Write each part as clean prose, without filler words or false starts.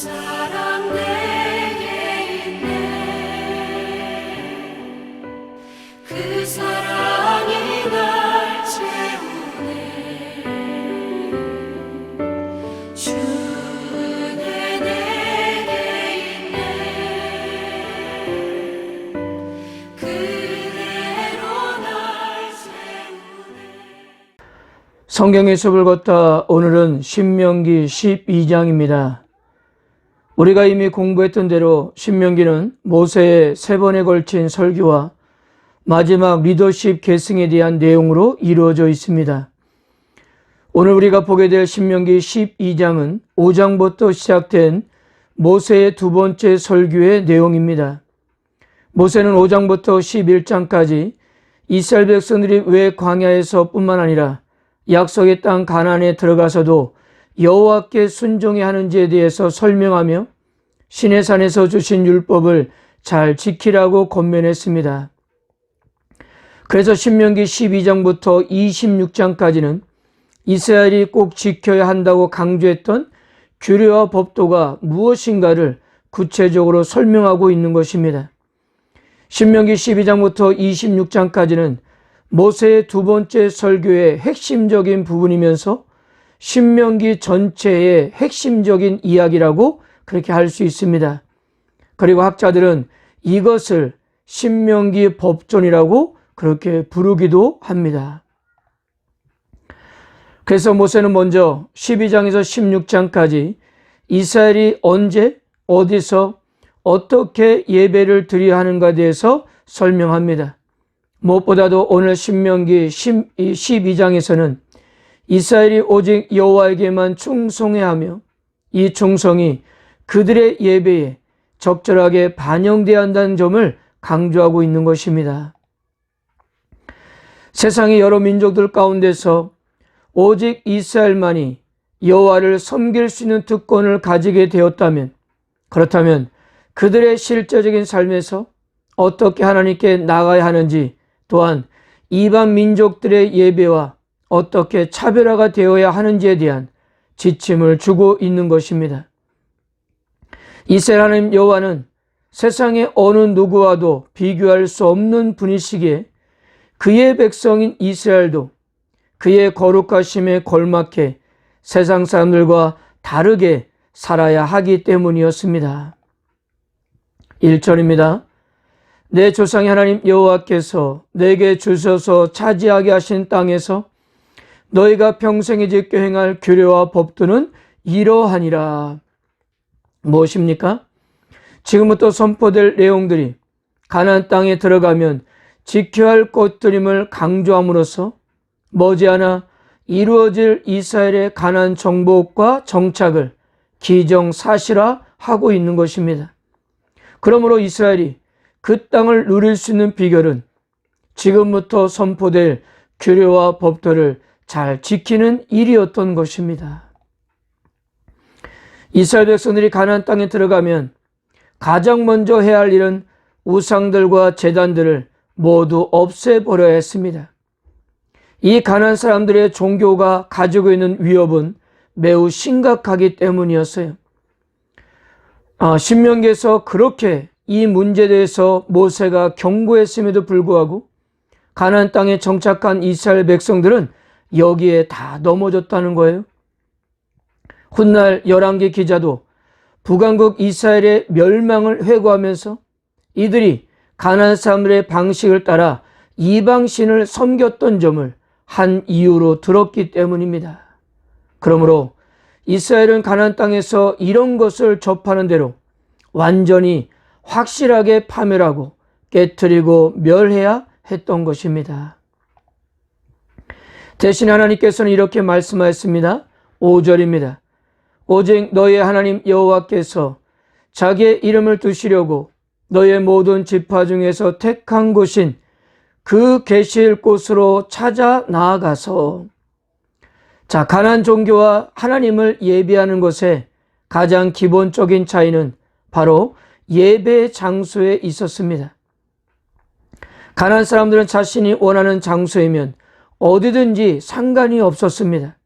사랑 내게 있네. 그 사랑이 날 채우네. 주는 내게 있네. 그대로 날 채우네. 성경의 숲을 걷다 오늘은 신명기 12장입니다. 우리가 이미 공부했던 대로 신명기는 모세의 3번에 걸친 설교와 마지막 리더십 계승에 대한 내용으로 이루어져 있습니다. 오늘 우리가 보게 될 신명기 12장은 5장부터 시작된 모세의 2번째 설교의 내용입니다. 모세는 5장부터 11장까지 이스라엘 백성들이 왜 광야에서 뿐만 아니라 약속의 땅 가나안에 들어가서도 여호와께 순종해야 하는지에 대해서 설명하며 시내산에서 주신 율법을 잘 지키라고 권면했습니다. 그래서 신명기 12장부터 26장까지는 이스라엘이 꼭 지켜야 한다고 강조했던 규례와 법도가 무엇인가를 구체적으로 설명하고 있는 것입니다. 신명기 12장부터 26장까지는 모세의 2번째 설교의 핵심적인 부분이면서 신명기 전체의 핵심적인 이야기라고 그렇게 할 수 있습니다. 그리고 학자들은 이것을 신명기 법전이라고 그렇게 부르기도 합니다. 그래서 모세는 먼저 12장에서 16장까지 이스라엘이 언제, 어디서, 어떻게 예배를 드려야 하는가에 대해서 설명합니다. 무엇보다도 오늘 신명기 12장에서는 이스라엘이 오직 여호와에게만 충성해야 하며 이 충성이 그들의 예배에 적절하게 반영되어야 한다는 점을 강조하고 있는 것입니다. 세상의 여러 민족들 가운데서 오직 이스라엘만이 여호와를 섬길 수 있는 특권을 가지게 되었다면, 그렇다면 그들의 실제적인 삶에서 어떻게 하나님께 나가야 하는지, 또한 이방 민족들의 예배와 어떻게 차별화가 되어야 하는지에 대한 지침을 주고 있는 것입니다. 이스라엘 하나님 여호와는 세상의 어느 누구와도 비교할 수 없는 분이시기에 그의 백성인 이스라엘도 그의 거룩하심에 걸맞게 세상 사람들과 다르게 살아야 하기 때문이었습니다. 1절입니다. 내 조상의 하나님 여호와께서 내게 주셔서 차지하게 하신 땅에서 너희가 평생에 지켜 행할 규례와 법도는 이러하니라. 무엇입니까? 지금부터 선포될 내용들이 가나안 땅에 들어가면 지켜야 할 것들임을 강조함으로써 머지않아 이루어질 이스라엘의 가나안 정복과 정착을 기정사실화하고 있는 것입니다. 그러므로 이스라엘이 그 땅을 누릴 수 있는 비결은 지금부터 선포될 규례와 법도를 잘 지키는 일이었던 것입니다. 이스라엘 백성들이 가나안 땅에 들어가면 가장 먼저 해야 할 일은 우상들과 제단들을 모두 없애버려야 했습니다. 이 가나안 사람들의 종교가 가지고 있는 위협은 매우 심각하기 때문이었어요. 신명기에서 그렇게 이 문제에 대해서 모세가 경고했음에도 불구하고 가나안 땅에 정착한 이스라엘 백성들은 여기에 다 넘어졌다는 거예요. 훗날 열왕기 기자도 북왕국 이스라엘의 멸망을 회고하면서 이들이 가나안 사람들의 방식을 따라 이방신을 섬겼던 점을 한 이유로 들었기 때문입니다. 그러므로 이스라엘은 가나안 땅에서 이런 것을 접하는 대로 완전히 확실하게 파멸하고 깨트리고 멸해야 했던 것입니다. 대신 하나님께서는 이렇게 말씀하였습니다. 5절입니다. 오직 너희의 하나님 여호와께서 자기의 이름을 두시려고 너희의 모든 지파 중에서 택한 곳인 그 계실 곳으로 찾아 나아가서. 자, 가나안 종교와 하나님을 예배하는 것의 가장 기본적인 차이는 바로 예배 장소에 있었습니다. 가나안 사람들은 자신이 원하는 장소이면 어디든지 상관이 없었습니다.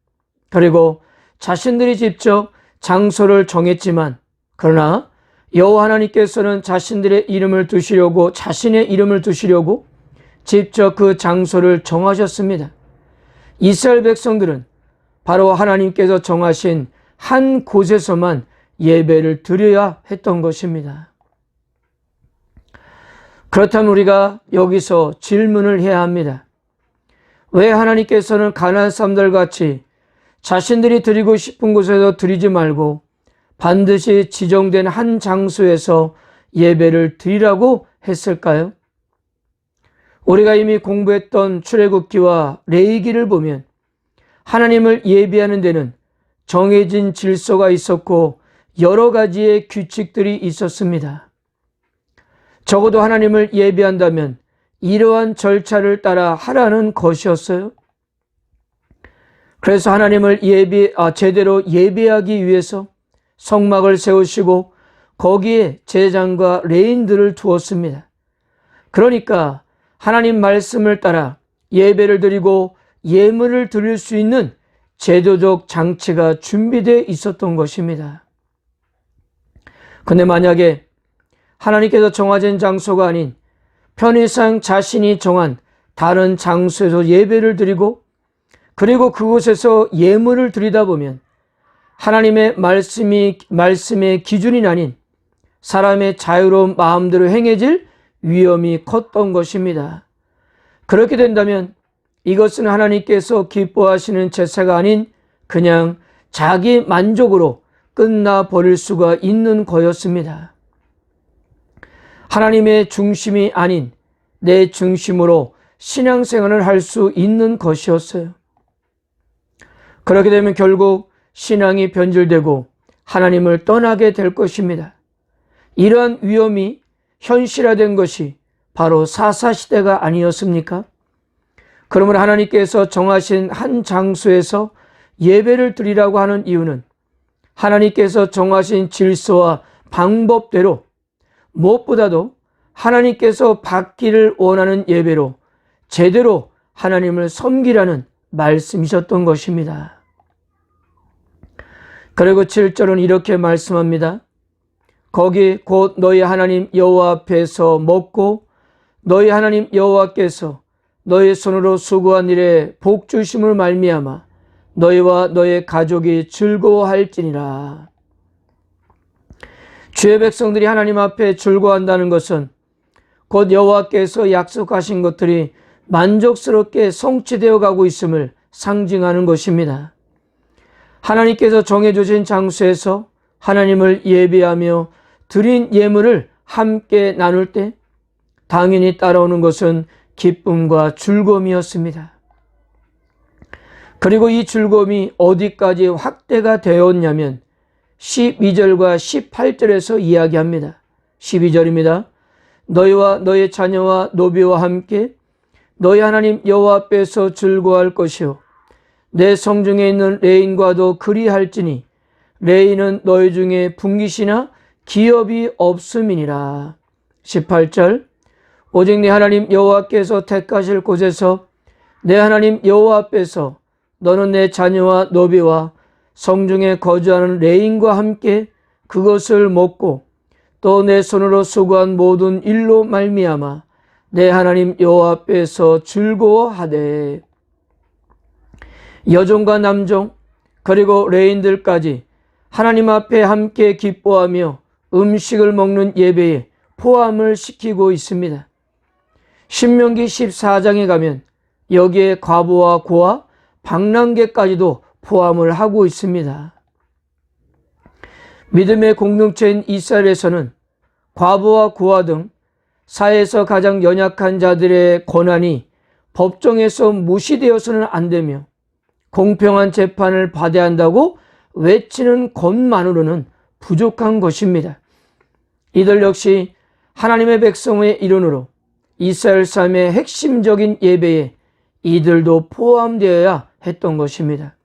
그리고 자신들이 직접 장소를 정했지만 그러나 여호와 하나님께서는 자신의 이름을 두시려고 직접 그 장소를 정하셨습니다. 이스라엘 백성들은 바로 하나님께서 정하신 한 곳에서만 예배를 드려야 했던 것입니다. 그렇다면 우리가 여기서 질문을 해야 합니다. 왜 하나님께서는 가나안 사람들 같이 자신들이 드리고 싶은 곳에서 드리지 말고 반드시 지정된 한 장소에서 예배를 드리라고 했을까요? 우리가 이미 공부했던 출애굽기와 레위기를 보면 하나님을 예배하는 데는 정해진 질서가 있었고 여러 가지의 규칙들이 있었습니다. 적어도 하나님을 예배한다면 이러한 절차를 따라 하라는 것이었어요. 그래서 하나님을 제대로 예배하기 위해서 성막을 세우시고 거기에 제장과 레인들을 두었습니다. 그러니까 하나님 말씀을 따라 예배를 드리고 예물을 드릴 수 있는 제도적 장치가 준비되어 있었던 것입니다. 그런데 만약에 하나님께서 정하신 장소가 아닌 편의상 자신이 정한 다른 장소에서 예배를 드리고 그리고 그곳에서 예물을 드리다 보면 하나님의 말씀의 기준이 아닌 사람의 자유로운 마음대로 행해질 위험이 컸던 것입니다. 그렇게 된다면 이것은 하나님께서 기뻐하시는 제사가 아닌 그냥 자기 만족으로 끝나버릴 수가 있는 거였습니다. 하나님의 중심이 아닌 내 중심으로 신앙생활을 할 수 있는 것이었어요. 그렇게 되면 결국 신앙이 변질되고 하나님을 떠나게 될 것입니다. 이러한 위험이 현실화된 것이 바로 사사시대가 아니었습니까? 그러므로 하나님께서 정하신 한 장소에서 예배를 드리라고 하는 이유는 하나님께서 정하신 질서와 방법대로 무엇보다도 하나님께서 받기를 원하는 예배로 제대로 하나님을 섬기라는 말씀이셨던 것입니다. 그리고 7절은 이렇게 말씀합니다. 거기 곧 너희 하나님 여호와 앞에서 먹고 너희 하나님 여호와께서 너희 손으로 수고한 일에 복 주심을 말미암아 너희와 너희 가족이 즐거워할지니라. 주의 백성들이 하나님 앞에 즐거워한다는 것은 곧 여호와께서 약속하신 것들이 만족스럽게 성취되어 가고 있음을 상징하는 것입니다. 하나님께서 정해주신 장소에서 하나님을 예배하며 드린 예물을 함께 나눌 때 당연히 따라오는 것은 기쁨과 즐거움이었습니다. 그리고 이 즐거움이 어디까지 확대가 되었냐면 12절과 18절에서 이야기합니다. 12절입니다. 너희와 너희 자녀와 노비와 함께 너희 하나님 여호와 앞에서 즐거워할 것이요 내 성중에 있는 레인과도 그리할지니 레인은 너희 중에 분깃이나 기업이 없음이니라. 18절 오직 내 하나님 여호와께서 택하실 곳에서 내 하나님 여호와 앞에서 너는 내 자녀와 노비와 성중에 거주하는 레인과 함께 그것을 먹고 또 내 손으로 수고한 모든 일로 말미암아 내 하나님 여호와 앞에서 즐거워하되 여종과 남종 그리고 레인들까지 하나님 앞에 함께 기뻐하며 음식을 먹는 예배에 포함을 시키고 있습니다. 신명기 14장에 가면 여기에 과부와 고아, 방랑객까지도 포함을 하고 있습니다. 믿음의 공동체인 이스라엘에서는 과부와 고아 등 사회에서 가장 연약한 자들의 권한이 법정에서 무시되어서는 안 되며 공평한 재판을 받아야 한다고 외치는 것만으로는 부족한 것입니다. 이들 역시 하나님의 백성의 일원으로 이스라엘 삶의 핵심적인 예배에 이들도 포함되어야 했던 것입니다.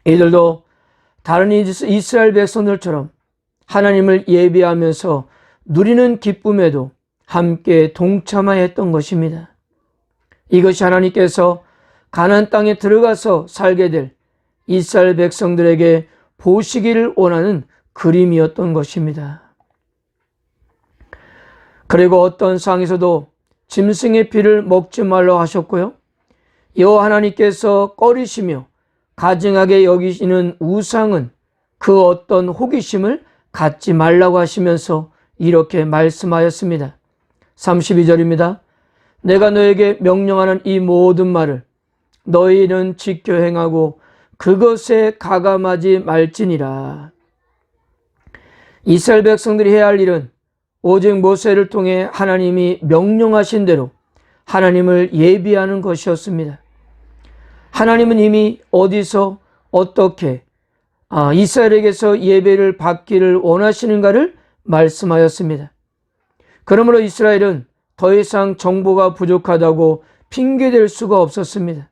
이들도 다른 이스라엘 백성들처럼 하나님을 예배하면서 누리는 기쁨에도 함께 동참하여 했던 것입니다. 이것이 하나님께서 가나안 땅에 들어가서 살게 될 이스라엘 백성들에게 보시기를 원하는 그림이었던 것입니다. 그리고 어떤 상에서도 짐승의 피를 먹지 말라 하셨고요. 여호와 하나님께서 꺼리시며 가증하게 여기시는 우상은 그 어떤 호기심을 갖지 말라고 하시면서 이렇게 말씀하였습니다. 32절입니다. 내가 너에게 명령하는 이 모든 말을 너희는 지켜 행하고 그것에 가감하지 말지니라. 이스라엘 백성들이 해야 할 일은 오직 모세를 통해 하나님이 명령하신 대로 하나님을 예비하는 것이었습니다. 하나님은 이미 어디서 어떻게 이스라엘에게서 예배를 받기를 원하시는가를 말씀하였습니다. 그러므로 이스라엘은 더 이상 정보가 부족하다고 핑계댈 수가 없었습니다.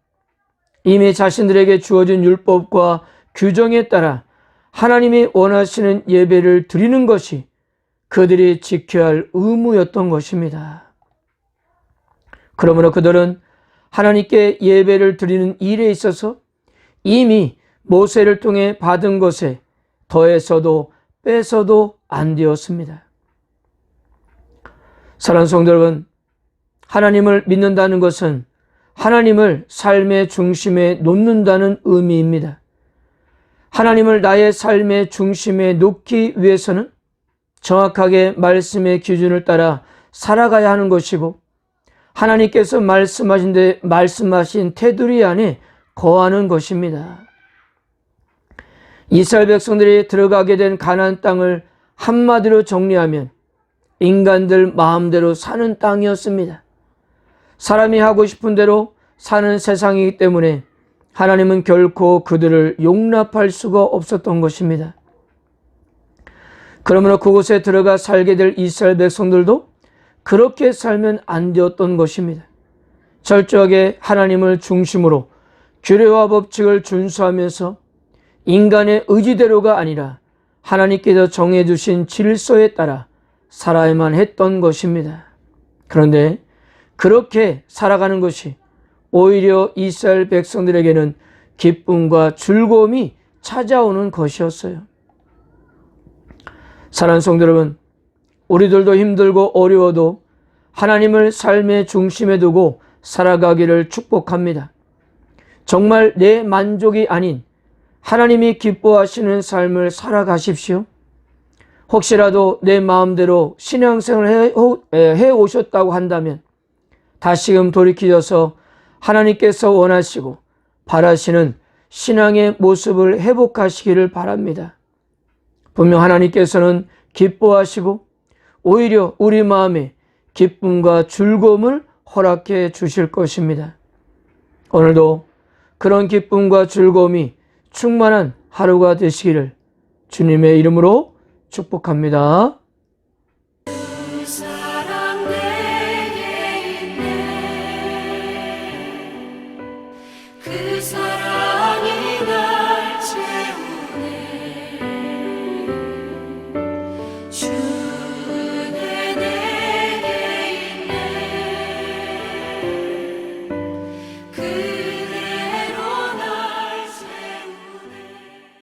이미 자신들에게 주어진 율법과 규정에 따라 하나님이 원하시는 예배를 드리는 것이 그들이 지켜야 할 의무였던 것입니다. 그러므로 그들은 하나님께 예배를 드리는 일에 있어서 이미 모세를 통해 받은 것에 더해서도 빼서도 안 되었습니다. 사랑하는 성도 여러분, 하나님을 믿는다는 것은 하나님을 삶의 중심에 놓는다는 의미입니다. 하나님을 나의 삶의 중심에 놓기 위해서는 정확하게 말씀의 기준을 따라 살아가야 하는 것이고 하나님께서 말씀하신 테두리 안에 거하는 것입니다. 이스라엘 백성들이 들어가게 된 가나안 땅을 한마디로 정리하면 인간들 마음대로 사는 땅이었습니다. 사람이 하고 싶은 대로 사는 세상이기 때문에 하나님은 결코 그들을 용납할 수가 없었던 것입니다. 그러므로 그곳에 들어가 살게 될 이스라엘 백성들도 그렇게 살면 안 되었던 것입니다. 철저하게 하나님을 중심으로 규례와 법칙을 준수하면서 인간의 의지대로가 아니라 하나님께서 정해주신 질서에 따라 살아야만 했던 것입니다. 그런데 그렇게 살아가는 것이 오히려 이스라엘 백성들에게는 기쁨과 즐거움이 찾아오는 것이었어요. 사랑하는 성도 여러분, 우리들도 힘들고 어려워도 하나님을 삶의 중심에 두고 살아가기를 축복합니다. 정말 내 만족이 아닌 하나님이 기뻐하시는 삶을 살아가십시오. 혹시라도 내 마음대로 신앙생활을 해오셨다고 한다면 다시금 돌이키셔서 하나님께서 원하시고 바라시는 신앙의 모습을 회복하시기를 바랍니다. 분명 하나님께서는 기뻐하시고 오히려 우리 마음에 기쁨과 즐거움을 허락해 주실 것입니다. 오늘도 그런 기쁨과 즐거움이 충만한 하루가 되시기를 주님의 이름으로 축복합니다.